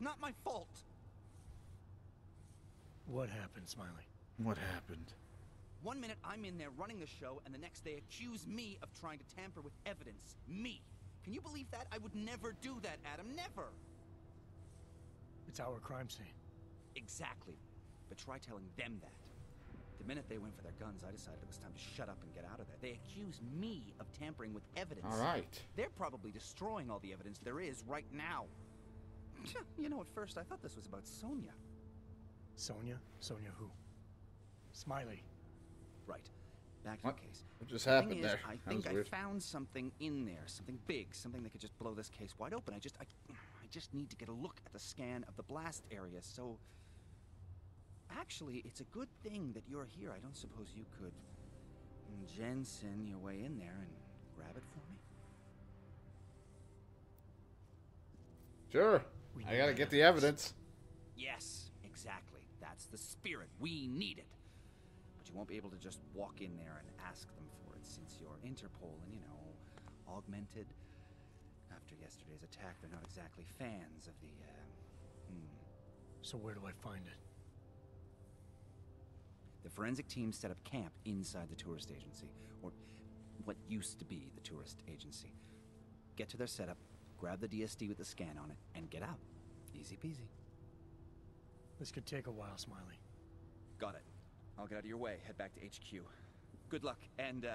not my fault. What happened, Smiley? What happened? 1 minute I'm in there running the show, and the next they accuse me of trying to tamper with evidence. Me. Can you believe that? I would never do that, Adam. Never. It's our crime scene. Exactly. But try telling them that. The minute they went for their guns, I decided it was time to shut up and get out of there. They accuse me of tampering with evidence. All right. They're probably destroying all the evidence there is right now. You know, at first I thought this was about Sonia. Sonia? Sonia who? Smiley. Right. Back to What? the case. What just The happened thing there? is, I That think was I weird. found something in there, something big, something that could just blow this case wide open. I just need to get a look at the scan of the blast area. So, actually, it's a good thing that you're here. I don't suppose you could Jensen your way in there and grab it for me? Sure. I gotta get the evidence. Yes, exactly. That's the spirit. We need it. But you won't be able to just walk in there and ask them for it, since you're Interpol and, you know, augmented. After yesterday's attack, they're not exactly fans of the, So where do I find it? The forensic team set up camp inside the tourist agency, or what used to be the tourist agency. Get to their setup, grab the DSD with the scan on it, and get out. Easy peasy. This could take a while, Smiley. Got it. I'll get out of your way, head back to HQ. Good luck, and,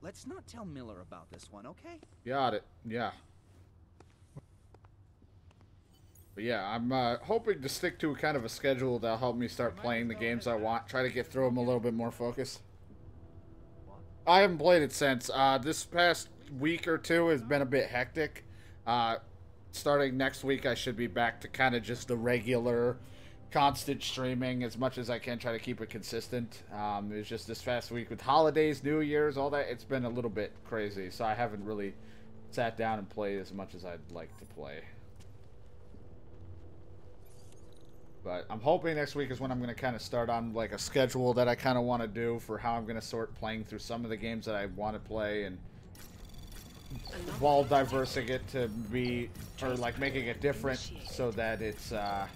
let's not tell Miller about this one, okay? Got it. Yeah. But yeah, I'm hoping to stick to kind of a schedule that'll help me start playing the games I want. Try to get through them a little bit more focused. I haven't played it since. This past week or two has been a bit hectic. Starting next week, I should be back to kind of just the regular, constant streaming as much as I can. Try to keep it consistent. It was just this past week with holidays, New Year's, all that. It's been a little bit crazy, so I haven't really sat down and played as much as I'd like to play. But I'm hoping next week is when I'm going to kind of start on like a schedule that I kind of want to do for how I'm going to sort playing through some of the games that I want to play, and while diversing it to be, or like making it different so that it's a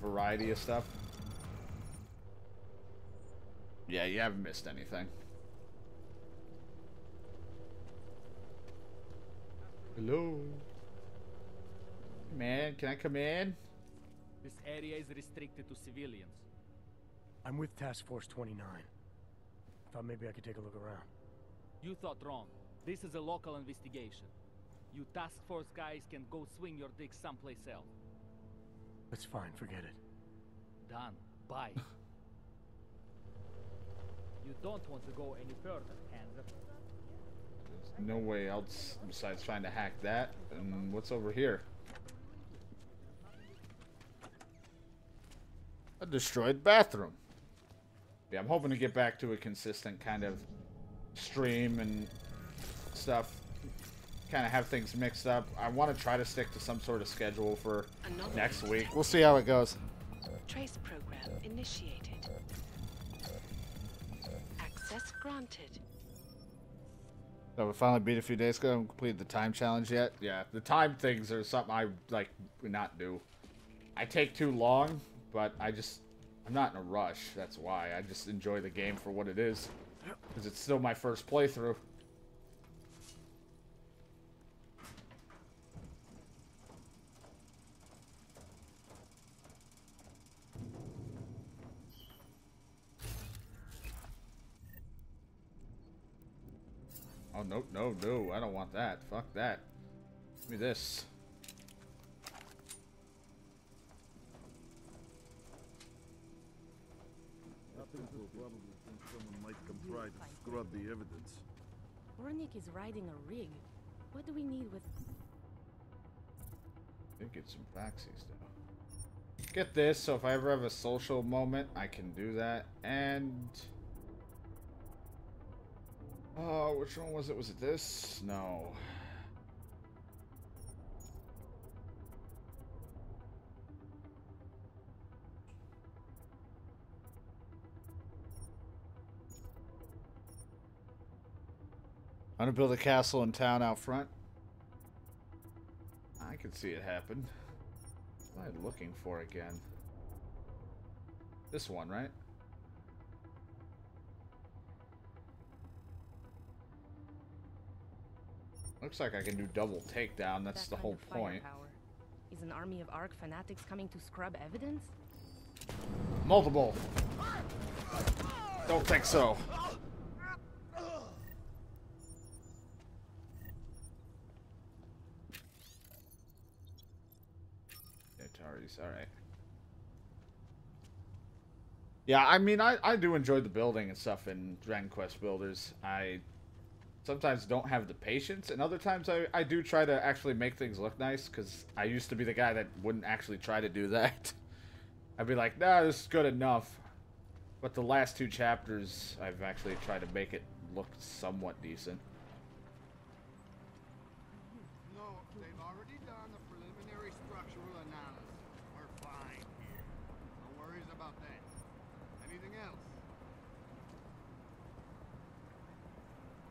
variety of stuff. Yeah, you haven't missed anything. Hello. Man, can I come in? This area is restricted to civilians. I'm with Task Force 29. Thought maybe I could take a look around. You thought wrong. This is a local investigation. You task force guys can go swing your dick someplace else. That's fine, forget it. Done. Bye. You don't want to go any further, Hanser. There's no way else besides trying to hack that. And what's over here? A destroyed bathroom. Yeah, I'm hoping to get back to a consistent kind of stream and stuff. Kind of have things mixed up. I want to try to stick to some sort of schedule for next week. We'll see how it goes. Trace program initiated. Access granted. So we finally beat a few days ago and completed the time challenge yet? Yeah, the time things are something I like would not do. I take too long, but I'm not in a rush. That's why. I just enjoy the game for what it is. Because it's still my first playthrough. Oh, no, no, no. I don't want that. Fuck that. Give me this. People probably think someone might come try to scrub the evidence. Ornik is riding a rig. What do we need with... I think it's some faxi stuff. Get this, so if I ever have a social moment, I can do that. And... oh, which one was it? Was it this? No. I'm gonna build a castle in town out front. I can see it happen. What am I looking for again? This one, right? Looks like I can do double takedown. That's the whole point. Is an army of Ark fanatics coming to scrub evidence? Multiple. Don't think so. Ataris, alright. Yeah, I mean, I do enjoy the building and stuff in Dragon Quest Builders. I sometimes don't have the patience, and other times I do try to actually make things look nice, because I used to be the guy that wouldn't actually try to do that. I'd be like, nah, this is good enough. But the last 2 chapters, I've actually tried to make it look somewhat decent. No, they've already done the preliminary structural analysis. We're fine here. No worries about that. Anything else?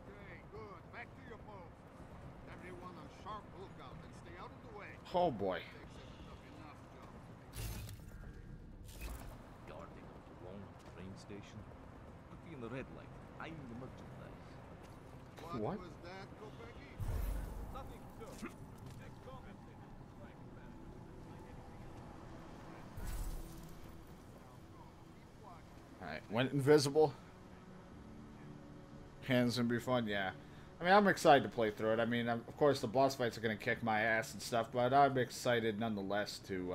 Okay, good. Back to your post. Everyone on sharp lookout and stay out of the way. Oh boy. Guarding the wrong train station. Could be in the red light. I'm the merchandise. What? Was that, Kopecki? Nothing, sir. Next comment. Alright, went invisible. Hands gonna be fun, yeah. I mean, I'm excited to play through it. I mean, of course, the boss fights are gonna kick my ass and stuff, but I'm excited nonetheless to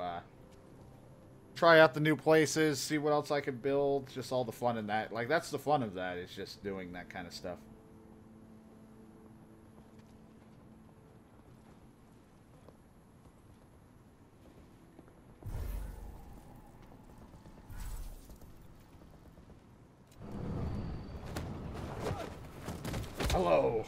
try out the new places, see what else I can build, just all the fun in that. Like, that's the fun of that, is just doing that kind of stuff. Hello.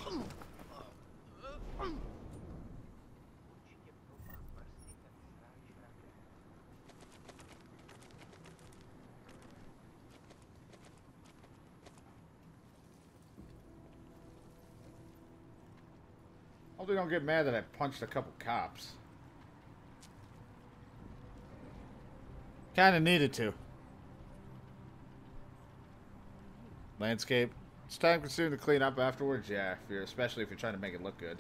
Hope they don't get mad that I punched a couple cops. Kinda needed to. Landscape. It's time consuming to clean up afterwards, yeah, especially if you're trying to make it look good.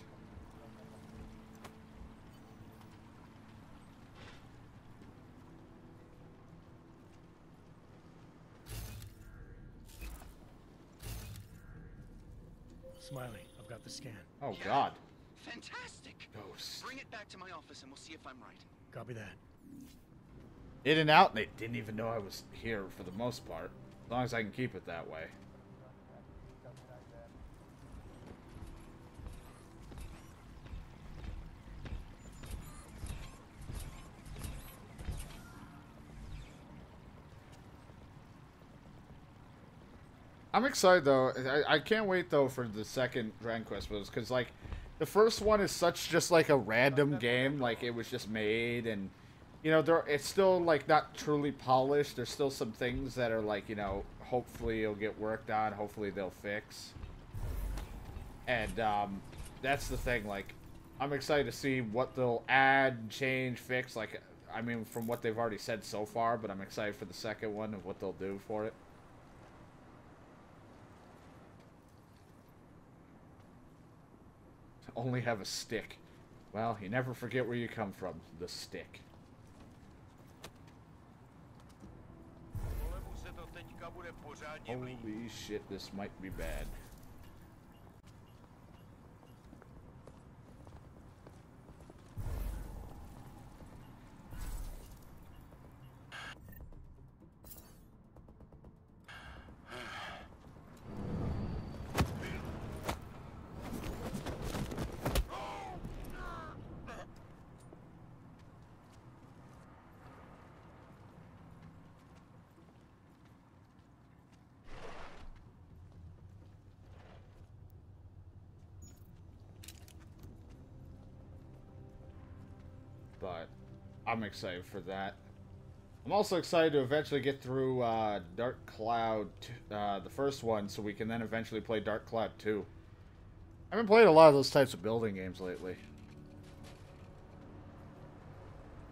Smiley, I've got the scan. Oh, Yeah. God. Fantastic. Ghost. Bring it back to my office and we'll see if I'm right. Copy that. In and out, and they didn't even know I was here for the most part. As long as I can keep it that way. I'm excited though. I can't wait though for the second Dragon Quest Builders, because like the first one is such just like a random game, like it was just made, and you know it's still like not truly polished. There's still some things that are like, you know, hopefully it'll get worked on, hopefully they'll fix. And that's the thing, like I'm excited to see what they'll add, change, fix. Like I mean, from what they've already said so far, but I'm excited for the second one and what they'll do for it. Only have a stick. Well, you never forget where you come from. The stick. Holy shit, this might be bad. But I'm excited for that. I'm also excited to eventually get through Dark Cloud, the first one, so we can then eventually play Dark Cloud 2. I've been playing a lot of those types of building games lately.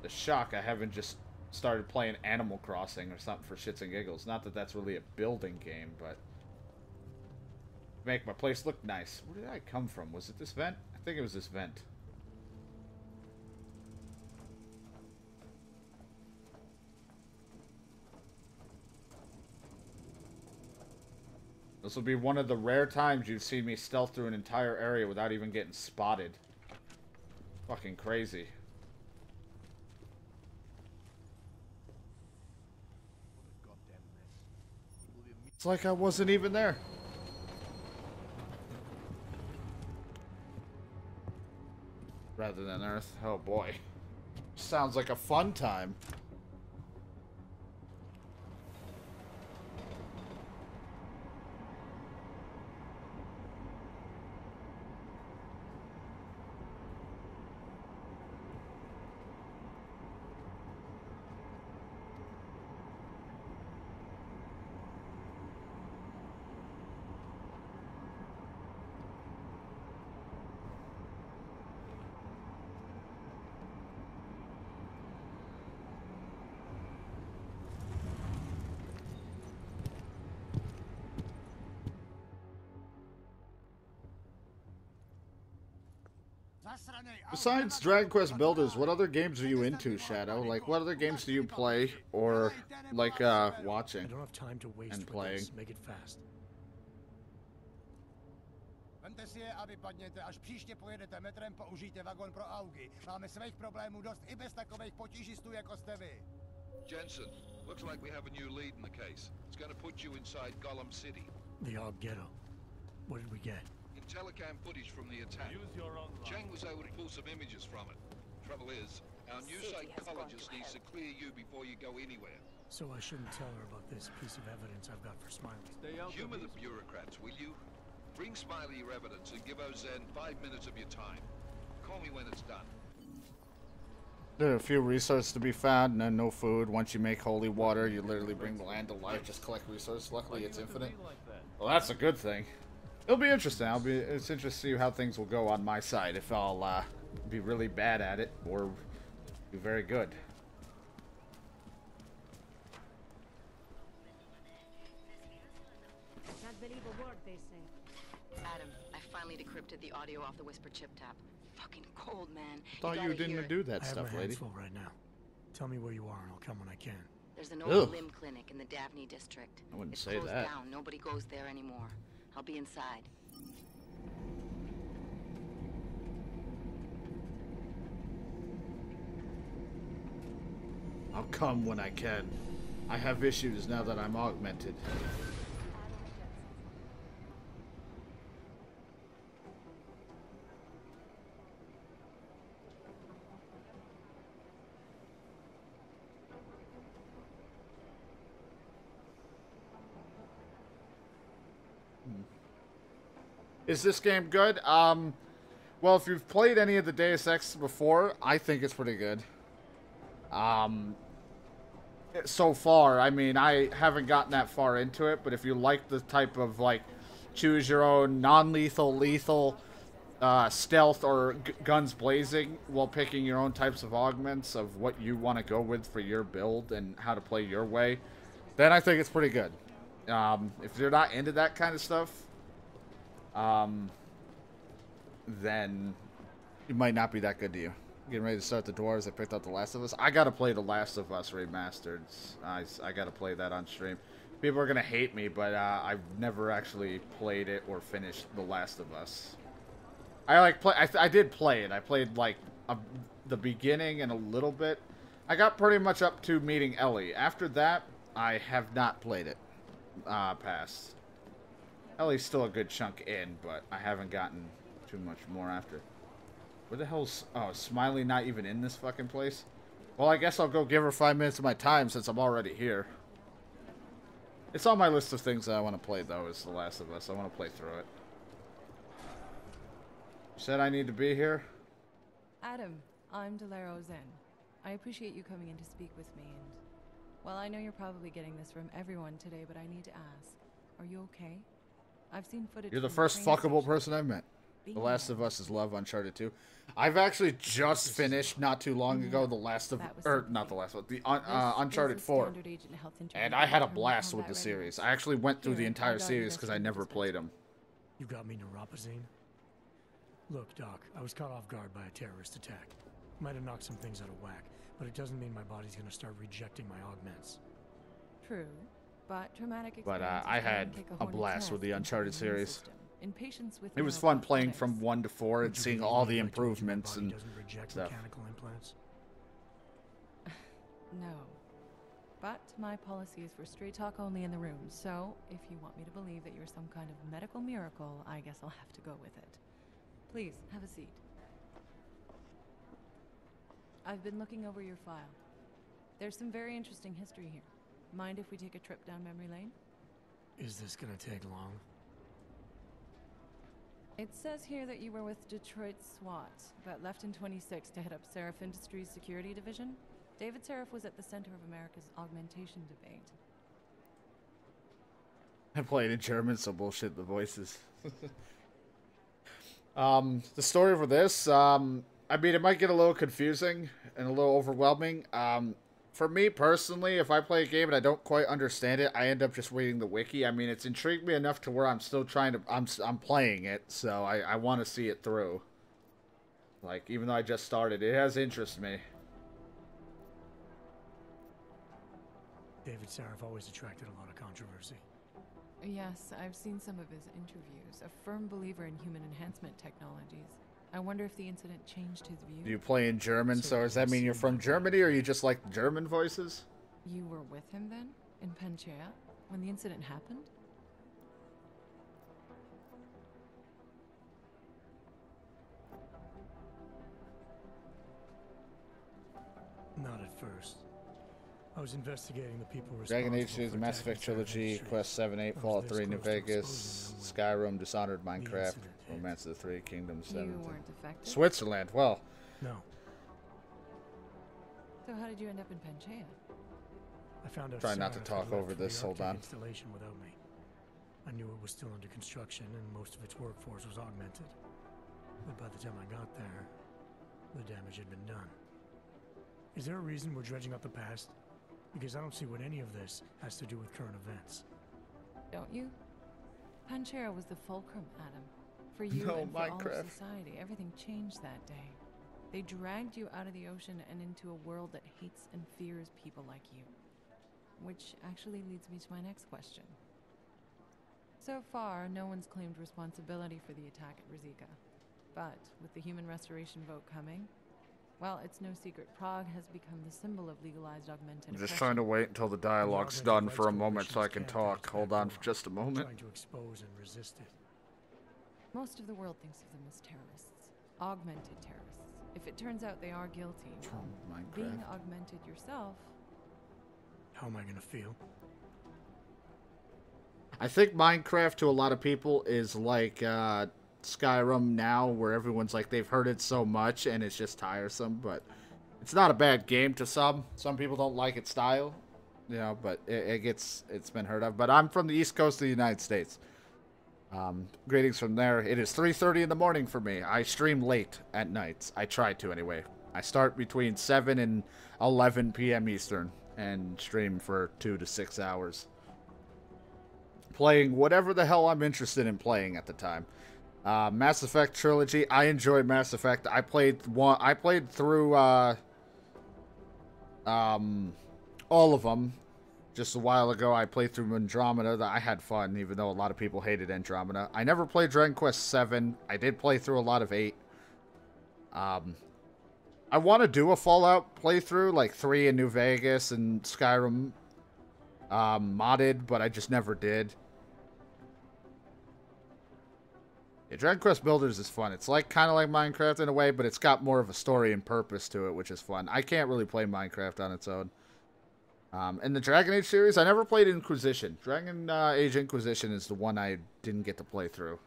the shock I haven't just started playing Animal Crossing or something for shits and giggles. Not that that's really a building game, but make my place look nice. Where did I come from? Was it this vent? I think it was this vent. This will be one of the rare times you've seen me stealth through an entire area without even getting spotted. Fucking crazy. It's like I wasn't even there. Rather than Earth. Oh boy. Sounds like a fun time. Besides Dragon Quest Builders, what other games are you into, Shadow? Like, what other games do you play or like watching I don't have time to waste and playing? Make it fast. Vemte si je a vypadněte, až příště pojedete metrem, použijte vagon pro augy. Máme svých problémů dost i bez takových potížistů jako jste vy. Jensen, looks like we have a new lead in the case. It's going to put you inside Gollum City. The Og Ghetto. What did we get? Telecam footage from the attack. Cheng was able to pull some images from it. Trouble is, our new psychologist needs to clear you before you go anywhere. So I shouldn't tell her about this piece of evidence I've got for Smiley. Humor the bureaucrats, will you? Bring Smiley your evidence and give Ozen 5 minutes of your time. Call me when it's done. There are a few resources to be found, and no food. Once you make holy water, you literally bring the land to life. Just collect resources. Luckily, it's infinite. Well, that's a good thing. It'll be interesting. It's interesting to see how things will go on my side. If I'll be really bad at it or be very good. Not believe a word they say. Adam, I finally decrypted the audio off the Whisper chip tap. Fucking cold, man. Thought you didn't do that stuff, I have my lady. hands full right now. Tell me where you are and I'll come when I can. There's an old limb clinic in the Daphne district. I wouldn't it's say closed that. down. Nobody goes there anymore. I'll be inside. I'll come when I can. I have issues now that I'm augmented. Is this game good? Well, if you've played any of the Deus Ex before, I think it's pretty good. So far, I mean, I haven't gotten that far into it, but if you like the type of, like, choose your own non-lethal, lethal, stealth or guns blazing while picking your own types of augments of what you want to go with for your build and how to play your way, then I think it's pretty good. If you're not into that kind of stuff, then it might not be that good to you. Getting ready to start the Dwarves. I picked up The Last of Us. I gotta play The Last of Us Remastered. I gotta play that on stream. People are gonna hate me, but I've never actually played it or finished The Last of Us. I did play it. I played like the beginning and a little bit. I got pretty much up to meeting Ellie. After that, I have not played it past. Ellie's still a good chunk in, but I haven't gotten too much more after. Where the hell's... Oh, Smiley not even in this fucking place? Well, I guess I'll go give her 5 minutes of my time since I'm already here. It's on my list of things that I want to play, though, is The Last of Us. I want to play through it. You said I need to be here? Adam, I'm Delaro Zen. I appreciate you coming in to speak with me, and... Well, I know you're probably getting this from everyone today, but I need to ask. Are you okay? I've seen footage... You're the first fuckable person I've met. The Last of Us is love, Uncharted 2. I've actually just finished not too long ago The Last of, or not the last one, the Uncharted 4, and I had a blast with the series. I actually went through the entire series because I never played them. You got me neuropozyne? Look, Doc, I was caught off guard by a terrorist attack. Might have knocked some things out of whack, but it doesn't mean my body's gonna start rejecting my augments. True, but traumatic But experiences I can had kick a hornet's blast with nest the into Uncharted the immune series. system. In patients with It was fun playing neuroprosthetics- from 1 to 4 and seeing all the improvements and stuff. Mechanical implants? No. But my policy is for straight talk only in the room, so if you want me to believe that you're some kind of medical miracle, I guess I'll have to go with it. Please, have a seat. I've been looking over your file. There's some very interesting history here. Mind if we take a trip down memory lane? Is this gonna take long? It says here that you were with Detroit SWAT, but left in 26 to head up Seraph Industries' security division. David Seraph was at the center of America's augmentation debate. I played in German, so bullshit the voices. The story for this, I mean, it might get a little confusing and a little overwhelming. For me personally, if I play a game and I don't quite understand it, I end up just reading the wiki. I mean, it's intrigued me enough to where I'm still trying to, I'm playing it, so I want to see it through. Like, even though I just started, it has interested me. David Seraph always attracted a lot of controversy. Yes, I've seen some of his interviews. A firm believer in human enhancement technologies. I wonder if the incident changed his view. Do you play in German, so does that mean you're from Germany, or you just like German voices? You were with him then, in Panchea, when the incident happened? Not at first. I was investigating the people responsible Dragon Age series, for Mass Effect attacking Trilogy, Seraph Quest 7, 8, I was Fallout this 3, New close to Vegas, exposing them Skyrim, Dishonored, Minecraft, incident hit. Romance of the Three Kingdoms, You 7. weren't affected? Switzerland, well. No. So how did you end up in Panchea? I found out Try not to Seraph talk had left over for this, the hold Arctic on. installation without me. I knew it was still under construction and most of its workforce was augmented. But by the time I got there, the damage had been done. Is there a reason we're dredging up the past? Because I don't see what any of this has to do with current events. Don't you? Panchea was the fulcrum, Adam. For you No, and for all Minecraft. of society, everything changed that day. They dragged you out of the ocean and into a world that hates and fears people like you. Which actually leads me to my next question. So far, no one's claimed responsibility for the attack at Rizika. But with the human restoration vote coming, well, it's no secret Prague has become the symbol of legalized augmented I'm just oppression. trying to wait until the dialogue's done for a moment so I can talk. Hold on for just a moment. Trying to expose and resist it. Most of the world thinks of them as terrorists. Augmented terrorists. If it turns out they are guilty, well, being Minecraft. augmented yourself... How am I gonna feel? I think Minecraft to a lot of people is like Skyrim now, where everyone's like they've heard it so much and it's just tiresome, but it's not a bad game to some. Some people don't like its style, you know, but it's been heard of. But I'm from the East Coast of the United States. Greetings from there. It is 3:30 in the morning for me. I stream late at nights. I try to anyway. I start between 7 and 11 p.m. Eastern and stream for 2 to 6 hours. Playing whatever the hell I'm interested in playing at the time. Mass Effect Trilogy. I enjoy Mass Effect. I played through all of them. Just a while ago, I played through Andromeda. I had fun, even though a lot of people hated Andromeda. I never played Dragon Quest 7. I did play through a lot of 8. I want to do a Fallout playthrough, like 3 in New Vegas and Skyrim modded, but I just never did. Yeah, Dragon Quest Builders is fun. It's like kind of like Minecraft in a way, but it's got more of a story and purpose to it, which is fun. I can't really play Minecraft on its own. In the Dragon Age series, I never played Inquisition. Dragon Age Inquisition is the one I didn't get to play through.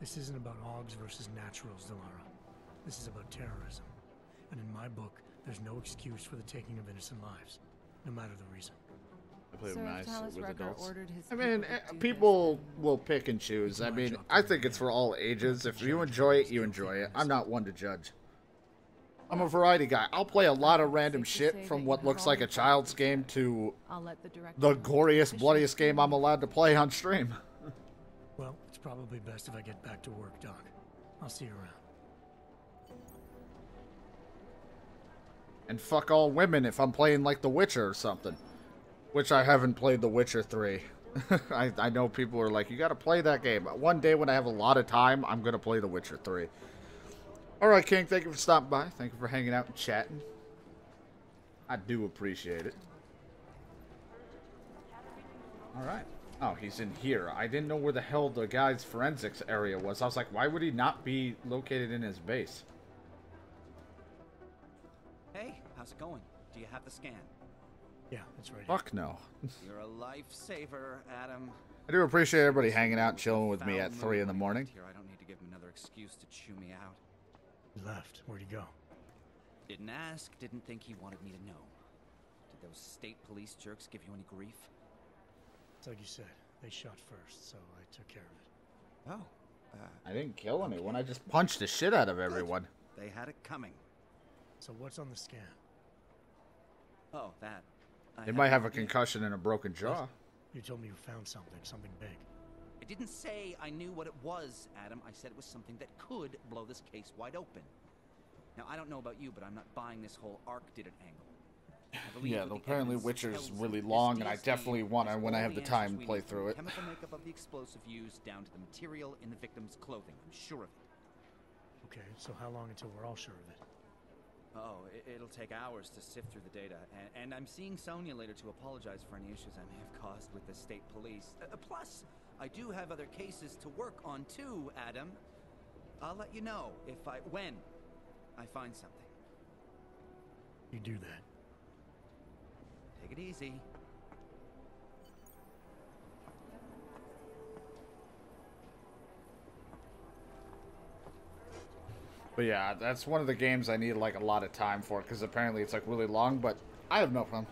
This isn't about hogs versus naturals, Delara. This is about terrorism. And in my book, there's no excuse for the taking of innocent lives, no matter the reason. I play So nice if Talus with Rucker adults. ordered his I mean, people to do people this, will pick and choose. I mean, I think it's for all ages. If you enjoy it, you enjoy it. I'm not one to judge. I'm a variety guy. I'll play a lot of random shit from what looks like a child's game to I'll let the director the know. goriest, bloodiest game I'm allowed to play on stream. Well, it's probably best if I get back to work, Doc. I'll see you around. And fuck all women if I'm playing like The Witcher or something. Which I haven't played The Witcher 3. I know people are like, you gotta play that game. One day when I have a lot of time, I'm gonna play The Witcher 3. Alright, King, thank you for stopping by. Thank you for hanging out and chatting. I do appreciate it. Alright. Oh, he's in here. I didn't know where the hell the guy's forensics area was. I was like, why would he not be located in his base? Hey, how's it going? Do you have the scan? Yeah, that's right. Fuck no. You're a lifesaver, Adam. I do appreciate everybody hanging out and chilling with me at 3 in the morning. Here, I don't need to give him another excuse to chew me out. He left. Where'd he go? Didn't ask, didn't think he wanted me to know. Did those state police jerks give you any grief? It's like you said. They shot first, so I took care of it. Oh. I didn't kill anyone. I just punched the shit out of everyone. They had it coming. So what's on the scan? Oh, that. They might have a concussion and a broken jaw. You told me you found something big. I didn't say I knew what it was, Adam. I said it was something that could blow this case wide open. Now, I don't know about you, but I'm not buying this whole Ark did it angle. Yeah, apparently Witcher's really long, and I definitely want to, when I have the time, play through it. Chemical makeup of the explosive used down to the material in the victim's clothing. I'm sure of it. Okay, so how long until we're all sure of it? Oh, it'll take hours to sift through the data, and I'm seeing Sonia later to apologize for any issues I may have caused with the state police. Plus, I do have other cases to work on too, Adam. I'll let you know when I find something. You do that. Take it easy. But yeah, that's one of the games I need like a lot of time for, because apparently it's like really long, but I have no problem.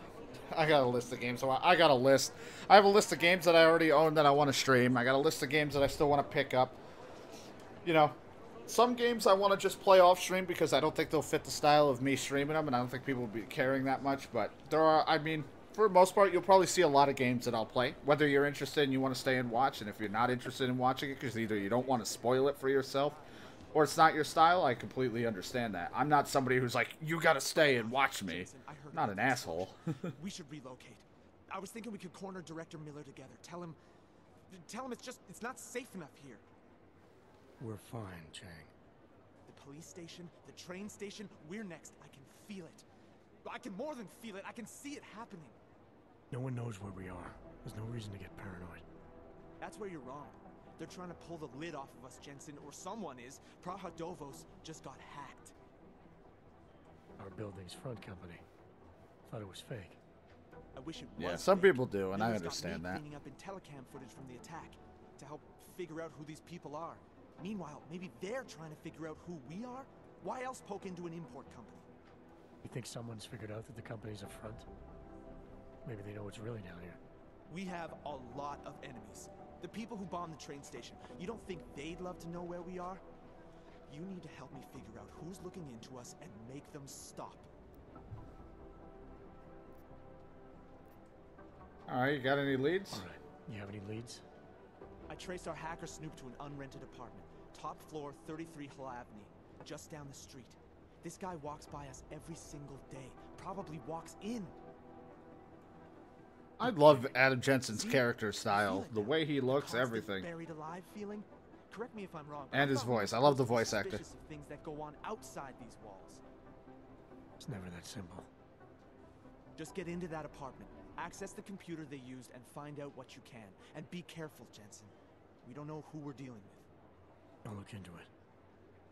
I got a list of games. So I got a list. I have a list of games that I already own that I want to stream. I got a list of games that I still want to pick up. You know, some games I want to just play off stream because I don't think they'll fit the style of me streaming them, and I don't think people will be caring that much. But there are, I mean, for the most part, you'll probably see a lot of games that I'll play. Whether you're interested and you want to stay and watch, and if you're not interested in watching it because either you don't want to spoil it for yourself, or it's not your style, I completely understand that. I'm not somebody who's like, you gotta stay and watch me. I'm not an asshole. We should relocate. I was thinking we could corner Director Miller together. Tell him it's not safe enough here. We're fine, Chang. The police station, the train station, we're next. I can feel it. I can more than feel it. I can see it happening. No one knows where we are. There's no reason to get paranoid. That's where you're wrong. They're trying to pull the lid off of us, Jensen, or someone is. Prahadovos just got hacked. Our building's front company. Thought it was fake. I wish it was. Yeah, some fake. people do, and I Miller's got understand me that. cleaning up in telecam footage from the attack to help figure out who these people are. Meanwhile, maybe they're trying to figure out who we are? Why else poke into an import company? You think someone's figured out that the company's a front? Maybe they know what's really down here. We have a lot of enemies. The people who bombed the train station. You don't think they'd love to know where we are? You need to help me figure out who's looking into us and make them stop. Alright, you got any leads? Alright, you have any leads? I traced our hacker snoop to an unrented apartment. Top floor, 33 Hlavny, just down the street. This guy walks by us every single day. Probably walks in. I love Adam Jensen's character style. The way he looks, everything. Buried alive feeling? Correct me if I'm wrong. And his voice. I love the voice actor. Of things that go on outside these walls. It's never that simple. Just get into that apartment, access the computer they used, and find out what you can. And be careful, Jensen. We don't know who we're dealing with. I'll look into it.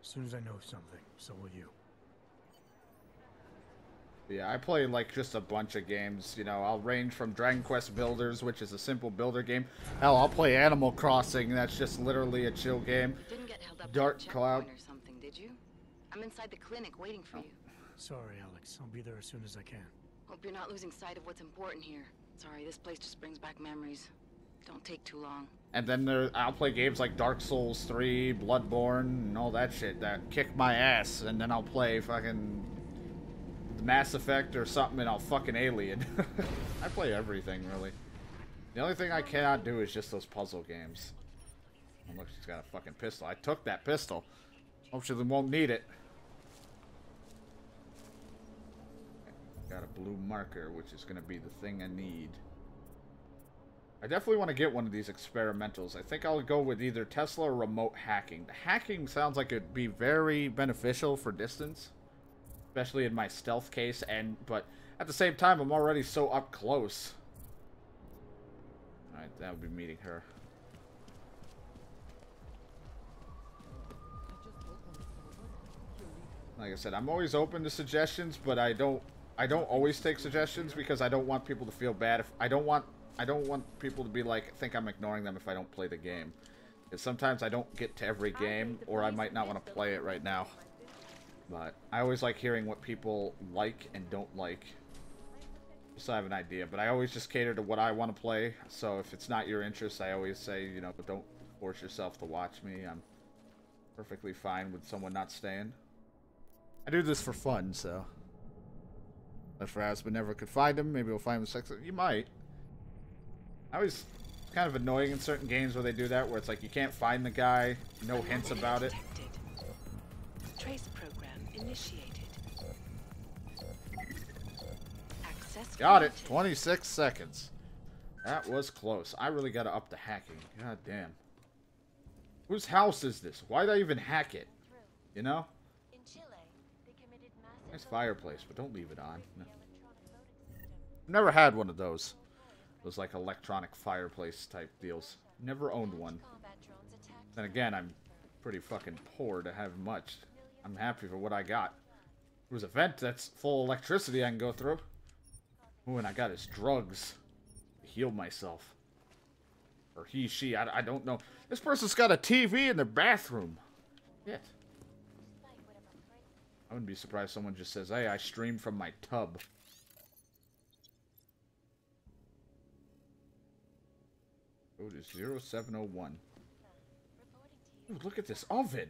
As soon as I know something, so will you. Yeah, I play like just a bunch of games. You know, I'll range from Dragon Quest Builders, which is a simple builder game. Hell, I'll play Animal Crossing. That's just literally a chill game. You didn't get held up Dark at a Cloud. checkpoint or something, did you? I'm inside the clinic waiting for you. Sorry, Alex. I'll be there as soon as I can. Hope you're not losing sight of what's important here. Sorry, this place just brings back memories. Don't take too long. And then I'll play games like Dark Souls 3, Bloodborne, and all that shit that kick my ass. And then I'll play fucking Mass Effect or something, and I'll fucking Alien. I play everything, really. The only thing I cannot do is just those puzzle games. Oh, look, she's got a fucking pistol. I took that pistol. Hopefully won't need it. Got a blue marker, which is going to be the thing I need. I definitely want to get one of these experimentals. I think I'll go with either Tesla or remote hacking. The hacking sounds like it'd be very beneficial for distance. Especially in my stealth case, but at the same time, I'm already so up close. Alright, that would be meeting her. Like I said, I'm always open to suggestions, but I don't always take suggestions because I don't want people to feel bad. If I don't want people to be like, think I'm ignoring them if I don't play the game. Because sometimes I don't get to every game, or I might not want to play it right now. But I always like hearing what people like and don't like. Just so I have an idea. But I always just cater to what I want to play. So if it's not your interest, I always say, you know, but don't force yourself to watch me. I'm perfectly fine with someone not staying. I do this for fun, so. If Rasmus never could find him, maybe we'll find him sex. You might. I always kind of annoying in certain games where they do that, where it's like you can't find the guy, no hints about it. Trace program initiated. Access Got it. 26 seconds. That was close. I really got to up the hacking. God damn. Whose house is this? Why'd I even hack it? You know? Nice fireplace, but don't leave it on. No. Never had one of those. Those like electronic fireplace type deals. Never owned one. Then again, I'm pretty fucking poor to have much. I'm happy for what I got. There was a vent that's full of electricity I can go through. Ooh, and I got his drugs to heal myself. Or he, she, I don't know. This person's got a TV in their bathroom. Shit. I wouldn't be surprised if someone just says, hey, I stream from my tub. Code is 0701. Ooh, look at this oven.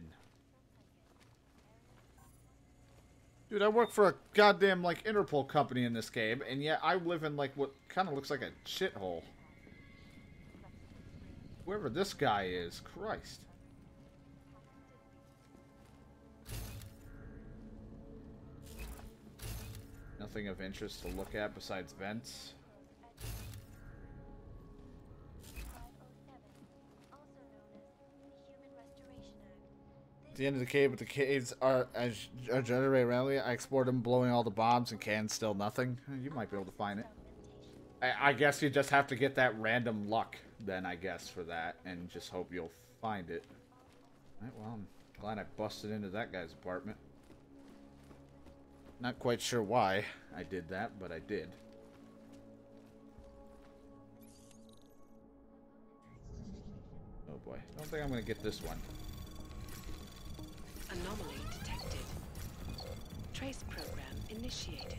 Dude, I work for a goddamn, like, Interpol company in this game, and yet I live in, like, what kind of looks like a shithole. Whoever this guy is, Christ. Nothing of interest to look at besides vents. At the end of the cave, but the caves are generated randomly. I explored them, blowing all the bombs, and can still nothing. You might be able to find it. I guess you just have to get that random luck, then, I guess, for that, and just hope you'll find it. Alright, well, I'm glad I busted into that guy's apartment. Not quite sure why I did that, but I did. Oh boy. Don't think I'm going to get this one. Anomaly detected. Trace program initiated.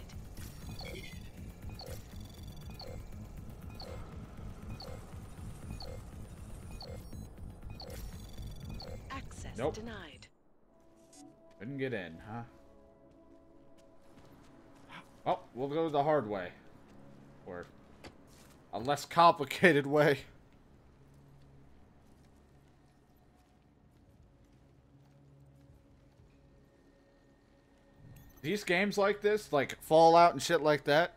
Access denied. Couldn't get in, huh? Oh, we'll go the hard way. Or a less complicated way. These games like this, like Fallout and shit like that,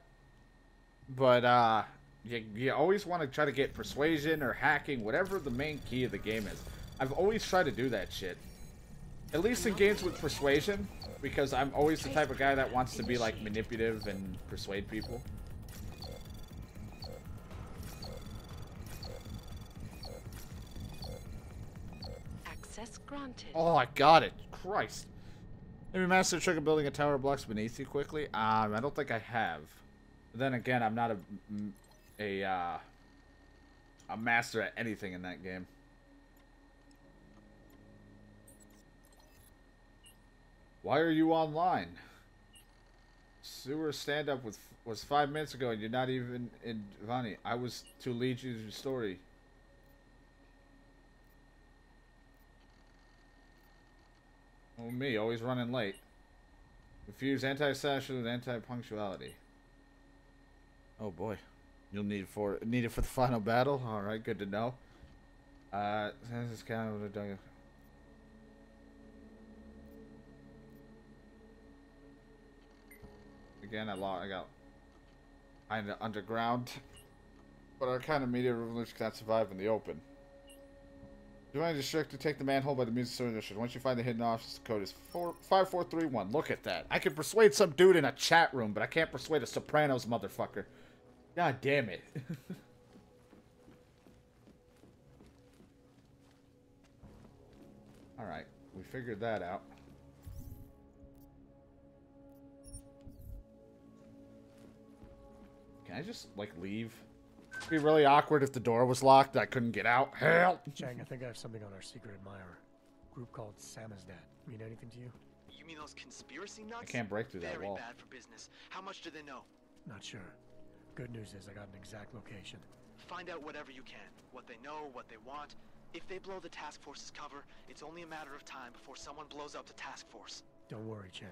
but you always want to try to get persuasion or hacking, whatever the main key of the game is. I've always tried to do that shit. At least in games with persuasion, because I'm always the type of guy that wants to be like manipulative and persuade people. Access granted. Oh, I got it. Christ. Have you mastered the trick of building a tower of blocks beneath you quickly? I don't think I have. But then again, I'm not a master at anything in that game. Why are you online? Sewer stand-up was 5 minutes ago and you're not even in Vani. I was to lead you to the story. Oh, me, always running late. Confuse anti-sasha with anti-punctuality. Oh boy. You'll need it for the final battle? Alright, good to know. This is kind of a again, I got kind of underground, but our kind of media revolution cannot survive in the open. Do I district to take the manhole by the music store district? Once you find the hidden office, the code is 5431. Look at that. I can persuade some dude in a chat room, but I can't persuade a Sopranos motherfucker. God damn it. Alright, we figured that out. Can I just, like, leave? It'd be really awkward if the door was locked and I couldn't get out. Help! Chang, I think I have something on our secret admirer. A group called Samizdat. Mean anything to you? You mean those conspiracy nuts? I can't break through that wall. Very bad for business. How much do they know? Not sure. Good news is I got an exact location. Find out whatever you can. What they know, what they want. If they blow the task force's cover, it's only a matter of time before someone blows up the task force. Don't worry, Chang.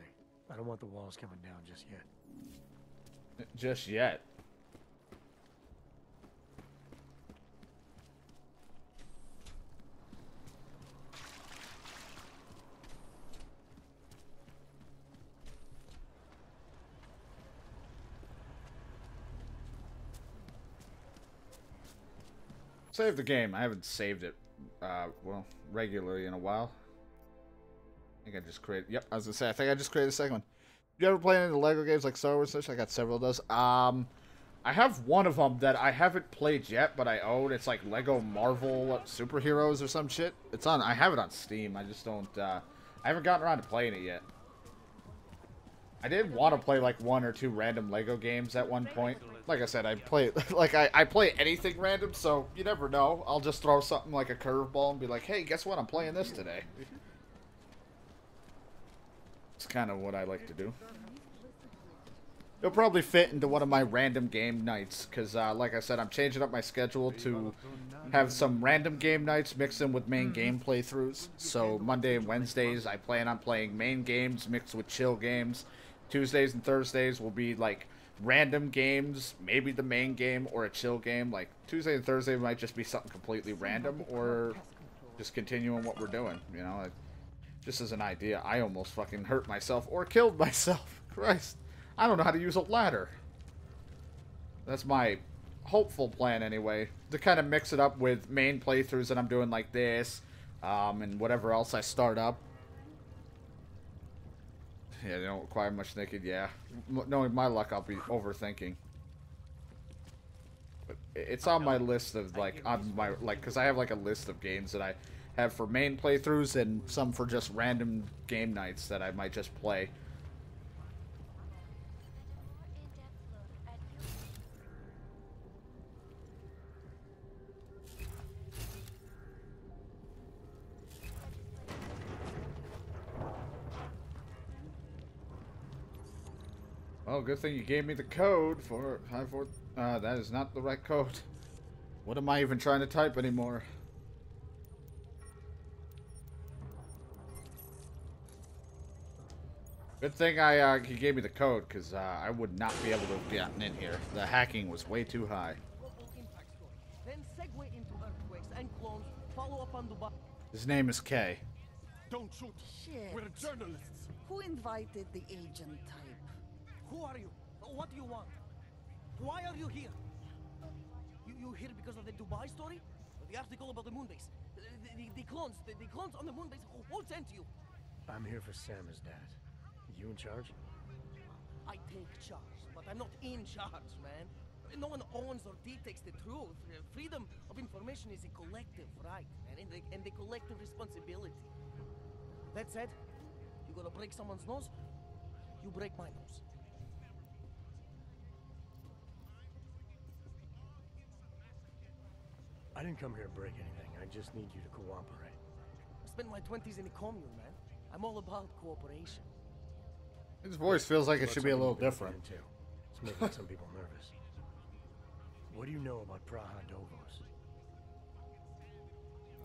I don't want the walls coming down just yet. Just yet. Save the game. I haven't saved it, well, regularly in a while. I think I just created... Yep, I was gonna say, I think I just created a second one. You ever play any of the LEGO games like Star Wars and such? I got several of those. I have one of them that I haven't played yet, but I own. It's like LEGO Marvel Superheroes or some shit. It's on... I have it on Steam. I just don't, I haven't gotten around to playing it yet. I did want to play like 1 or 2 random LEGO games at one point. Like I said, I play like I play anything random, so you never know. I'll just throw something like a curveball and be like, "Hey, guess what? I'm playing this today." It's kind of what I like to do. It'll probably fit into one of my random game nights, because like I said, I'm changing up my schedule to have some random game nights mixed in with main game playthroughs. So Monday and Wednesdays, I plan on playing main games mixed with chill games. Tuesdays and Thursdays will be like random games, maybe the main game or a chill game. Like Tuesday and Thursday might just be something completely random, or just continuing what we're doing, you know. Just as an idea, I almost fucking hurt myself or killed myself. Christ, I don't know how to use a ladder. That's my hopeful plan anyway, to kind of mix it up with main playthroughs that I'm doing like this, and whatever else I start up. Yeah, they don't require much thinking, yeah. Knowing my luck, I'll be overthinking. But it's on my list of, like, because I have, like, a list of games that I have for main playthroughs and some for just random game nights that I might just play. Well, good thing you gave me the code for 54. That is not the right code. What am I even trying to type anymore? Good thing he gave me the code, because I would not be able to have gotten in here. The hacking was way too high. Then segue into earthquakes and clones. Follow up on Dubai. His name is Kay. Don't shoot. Shit. We're journalists. Who invited the agent type? Who are you? What do you want? Why are you here? You here because of the Dubai story? The article about the moon base? The clones on the moon base? Who sent you? I'm here for Samizdat. You in charge? I take charge, but I'm not in charge, man. No one owns or dictates the truth. Freedom of information is a collective right, man, and the collective responsibility. That said, you gonna break someone's nose? You break my nose. I didn't come here to break anything. I just need you to cooperate. I spent my 20s in the commune, man. I'm all about cooperation. His voice feels like it should be a little different. It's making some people nervous. What do you know about Praha Dovos?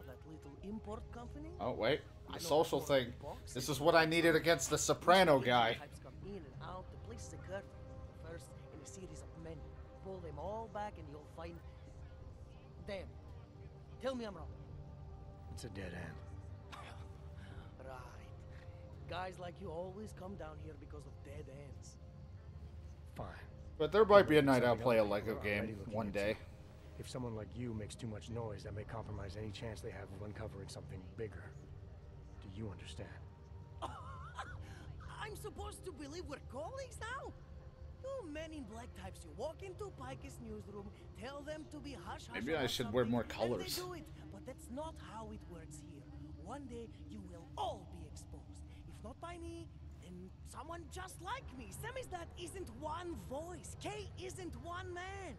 That little import company? Oh, wait. The social thing. This is what I needed against the Soprano guy. Types come in and out. The place is a curtain. First in a series of men. Pull them all back and you'll find... Damn. Tell me I'm wrong. It's a dead end. Right. Guys like you always come down here because of dead ends. Fine. But there might be a night I'll play a Lego game one day. If someone like you makes too much noise, that may compromise any chance they have of uncovering something bigger. Do you understand? I'm supposed to believe we're colleagues now? You men in black types, you walk into Pike's newsroom, tell them to be hush hush. Maybe I should wear more colors. And they do it, but that's not how it works here. One day you will all be exposed. If not by me, then someone just like me. Samizdat isn't one voice. K isn't one man.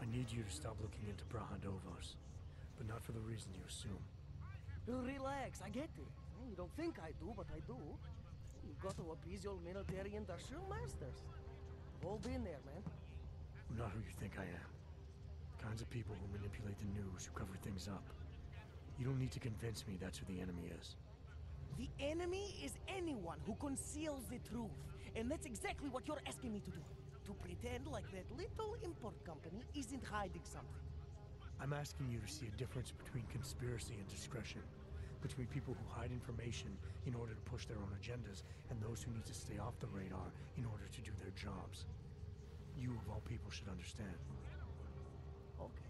I need you to stop looking into Praha Dovos, but not for the reason you assume. Relax, I get it. You don't think I do, but I do. You've got to appease your military industrial masters. We've all been there, man. I'm not who you think I am. The kinds of people who manipulate the news, who cover things up. You don't need to convince me that's who the enemy is. The enemy is anyone who conceals the truth. And that's exactly what you're asking me to do. To pretend like that little import company isn't hiding something. I'm asking you to see a difference between conspiracy and discretion. Between people who hide information in order to push their own agendas and those who need to stay off the radar in order to do their jobs. You, of all people, should understand. Okay.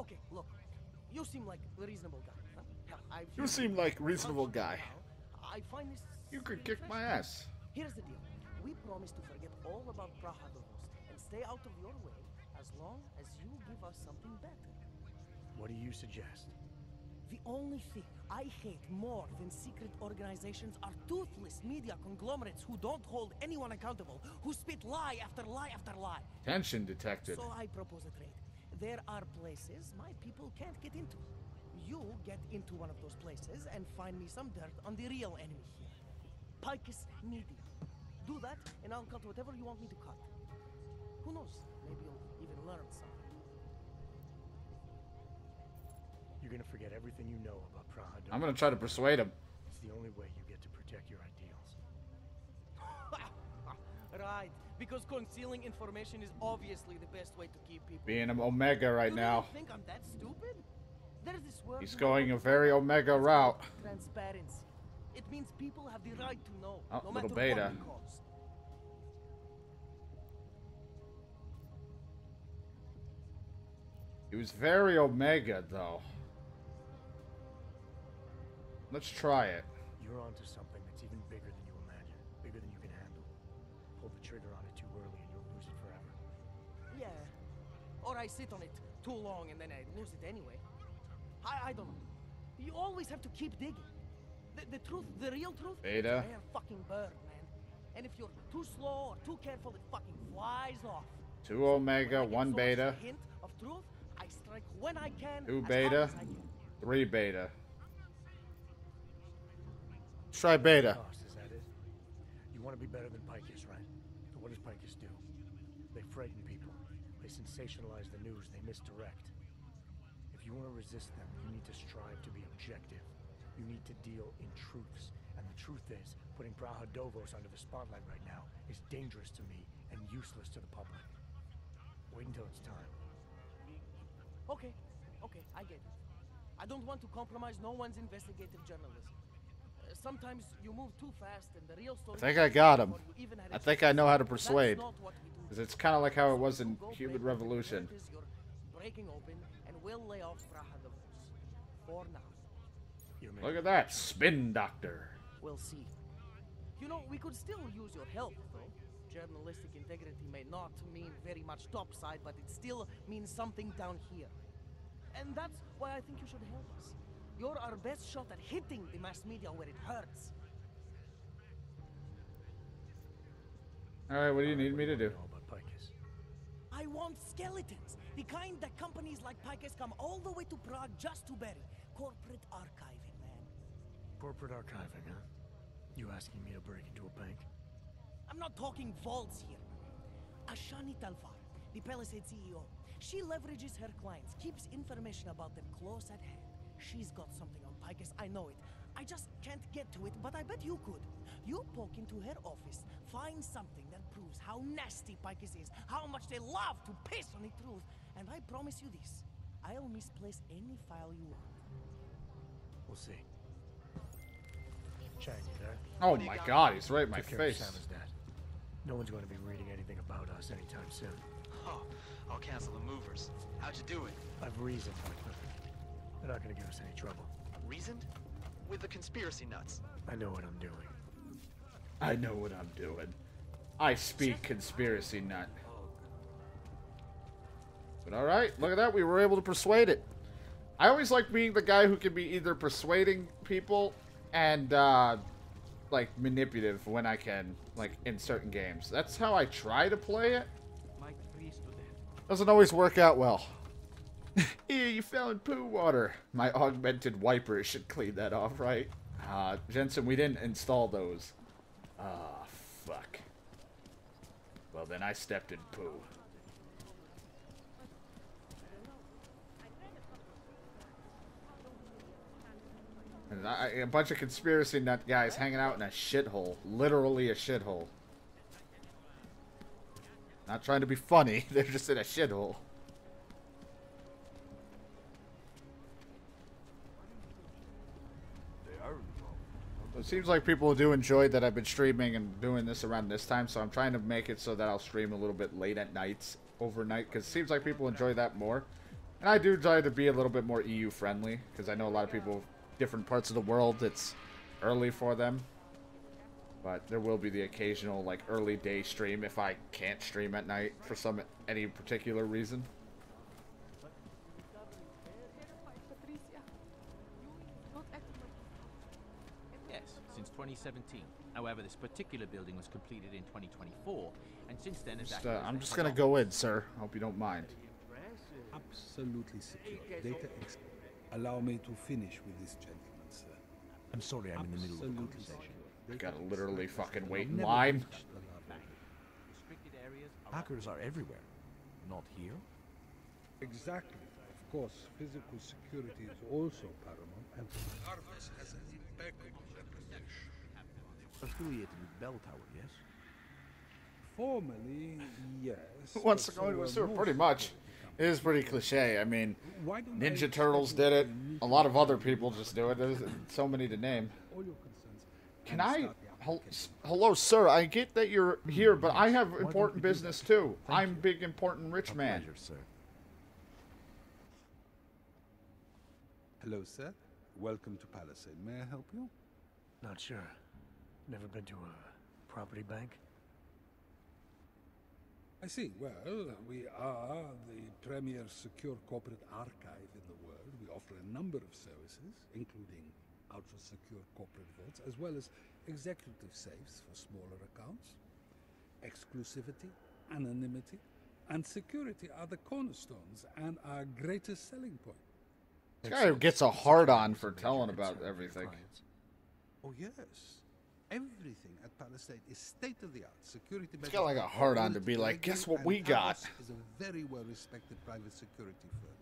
Okay, look. You seem like a reasonable guy. Huh? Hell, You seem like a reasonable guy. I find this... You could kick my ass. Here's the deal. We promise to forget all about Praha Dovos and stay out of your way as long as you give us something better. What do you suggest? The only thing I hate more than secret organizations are toothless media conglomerates who don't hold anyone accountable, who spit lie after lie after lie. Tension detected. So I propose a trade. There are places my people can't get into. You get into one of those places and find me some dirt on the real enemy here. Picus Media. Do that, and I'll cut whatever you want me to cut. Who knows? Maybe you'll even learn something. You're gonna forget everything you know about Praha Dovos. I'm gonna try to persuade him. It's the only way you get to protect your ideals. Right, because concealing information is obviously the best way to keep people... Being an Omega right now. You think I'm that stupid? There's this word... He's going a very Omega route. Transparency. It means people have the right to know, Oh, no little matter beta. what the cost. He was very Omega, though. Let's try it. You're onto something that's even bigger than you imagine. Bigger than you can handle. Pull the trigger on it too early and you'll lose it forever. Yeah. Or I sit on it too long and then I lose it anyway. I don't know. You always have to keep digging. The truth, the real truth, Beta. it's a rare fucking bird, man. And if you're too slow or too careful, it fucking flies off. 2 Omega, 1 Beta, Hint of truth, I strike when I can, 2 as Beta, hard as I can. 3 Beta. Let's try Beta. Is that it? You want to be better than Picus, right? So what does Picus do? They frighten people. They sensationalize the news. They misdirect. If you want to resist them, you need to strive to be objective. You need to deal in truths. And the truth is, putting Praha Dovos under the spotlight right now is dangerous to me and useless to the public. Wait until it's time. Okay, I get it. I don't want to compromise no one's investigative journalism. Sometimes you move too fast and the real story... I think I got him. I think I know how to persuade. Because it's kind of like how it was in Human Revolution. You're breaking open and we'll lay off Praha Dovos. For now. Look at that. Spin Doctor. We'll see. You know, we could still use your help, though. journalistic integrity may not mean very much topside, but it still means something down here. And that's why I think you should help us. You're our best shot at hitting the mass media where it hurts. Alright, what do you need me to do? I want skeletons. The kind that companies like Picus come all the way to Prague just to bury. Corporate archiving, man. Corporate archiving, huh? You asking me to break into a bank? I'm not talking vaults here. Ashani Talvar, the Palisade CEO. She leverages her clients, keeps information about them close at hand. She's got something on Picus, I know it. I just can't get to it, but I bet you could. You poke into her office, find something that proves how nasty Picus is, how much they love to piss on the truth, and I promise you this, I'll misplace any file you want. We'll see. Chang, you there? Oh my god, he's right in my Took care of face. Sam's dad. No one's going to be reading anything about us anytime soon. Oh, I'll cancel the movers. How'd you do it? I've reasoned, Whitman. They're not going to give us any trouble. Reasoned? With the conspiracy nuts. I know what I'm doing. I know what I'm doing. I speak conspiracy nut. But alright, look at that, we were able to persuade it. I always like being the guy who can be either persuading people and, like, manipulative when I can, like, in certain games. That's how I try to play it. Doesn't always work out well. Here, you found poo water. My augmented wipers should clean that off, right? Jensen, we didn't install those. Ah, fuck. Well, then I stepped in poo. And a bunch of conspiracy nut guys hanging out in a shithole. Literally a shithole. Not trying to be funny, they're just in a shithole. It seems like people do enjoy that I've been streaming and doing this around this time, so I'm trying to make it so that I'll stream a little bit late at nights, overnight, because it seems like people enjoy that more. And I do try to be a little bit more EU friendly, because I know a lot of people, different parts of the world, it's early for them. But there will be the occasional, like, early day stream if I can't stream at night for any particular reason. Yes, since 2017. However, this particular building was completed in 2024, and since then I'm just gonna go in, sir. Hope you don't mind. Absolutely secure. Data allow me to finish with this gentleman, sir. I'm sorry, I'm in the middle of a conversation. I gotta literally fucking wait in line. Hackers are everywhere. Not here? Exactly. Of course, physical security is also paramount, and Harvest has an impeccable reputation. Affiliated with Bell Tower, yes? Formally, yes. Who wants to go into a sewer? Pretty much. It is pretty cliche. I mean, Ninja Turtles did it. A lot of other people just do it. There's so many to name. Can I... Hello, sir. I get that you're here, but I have important business, too. I'm big, important, rich man. Pleasure, sir. Hello, sir. Welcome to Palisade. May I help you? Not sure. Never been to a property bank? I see. Well, we are the premier secure corporate archive in the world. We offer a number of services, including ultra-secure corporate vaults, as well as executive safes for smaller accounts. Exclusivity, anonymity, and security are the cornerstones and our greatest selling point. This guy gets a hard-on for telling about everything. Oh, yes. Everything at Palisade is state-of-the-art. Security. It's got like a hard-on to be like, guess what we got? Is a very well-respected private security firm.